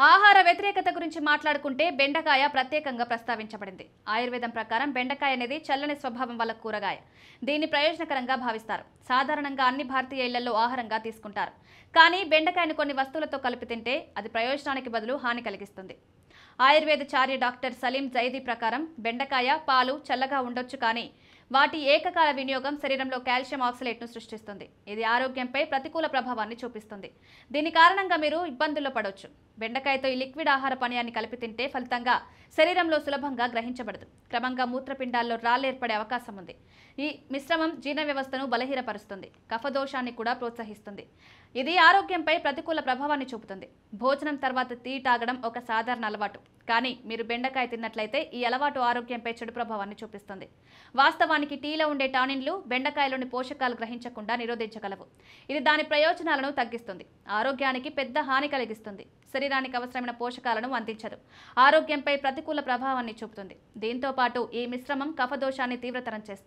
ఆహార వ్యతిరేకత గురించి మాట్లాడుకుంటే బెండకాయ ప్రత్యేకంగా ప్రస్తావించబడింది. ఆయుర్వేదం ప్రకారం బెండకాయ అనేది చల్లని స్వభావం వల్ల కూరగాయ. దీన్ని ప్రయోజనకరంగా భావిస్తారు. సాధారణంగా అన్ని భారతీయ ఇళ్లలో ఆహారంగా తీసుకుంటారు. కానీ బెండకాయను కొన్ని వస్తువులతో కలిపి తింటే అది ప్రయోజనానికి బదులు హాని కలిగిస్తుంది. ఆయుర్వేద చార్య డాక్టర్ సలీం జైదీ ప్రకారం బెండకాయ పాలు చల్లగా ఉండొచ్చు, కానీ వాటి ఏకకాల వినియోగం శరీరంలో కాల్షియం ఆక్సలేట్ను సృష్టిస్తుంది. ఇది ఆరోగ్యంపై ప్రతికూల ప్రభావాన్ని చూపిస్తుంది. దీని కారణంగా మీరు ఇబ్బందుల్లో పడవచ్చు. బెండకాయతో ఈ లిక్విడ్ ఆహార పానీయాన్ని కలిపి తింటే ఫలితంగా శరీరంలో సులభంగా గ్రహించబడదు. క్రమంగా మూత్రపిండాల్లో రాళ్ళు ఏర్పడే అవకాశం ఉంది. ఈ మిశ్రమం జీర్ణ వ్యవస్థను బలహీనపరుస్తుంది, కఫదోషాన్ని కూడా ప్రోత్సహిస్తుంది. ఇది ఆరోగ్యంపై ప్రతికూల ప్రభావాన్ని చూపుతుంది. భోజనం తర్వాత టీ తాగడం ఒక సాధారణ అలవాటు, కానీ మీరు బెండకాయ తిన్నట్లయితే ఈ అలవాటు ఆరోగ్యంపై చెడు ప్రభావాన్ని చూపిస్తుంది. వాస్తవానికి టీలో ఉండే టానిన్లు బెండకాయలోని పోషకాలు గ్రహించకుండా నిరోధించగలవు. ఇది దాని ప్రయోజనాలను తగ్గిస్తుంది, ఆరోగ్యానికి పెద్ద హాని కలిగిస్తుంది. శరీరానికి అవసరమైన పోషకాలను అందించదు, ఆరోగ్యంపై ప్రతికూల ప్రభావాన్ని చూపుతుంది. దీంతో పాటు ఈ మిశ్రమం కఫదోషాన్ని తీవ్రతరం చేస్తుంది.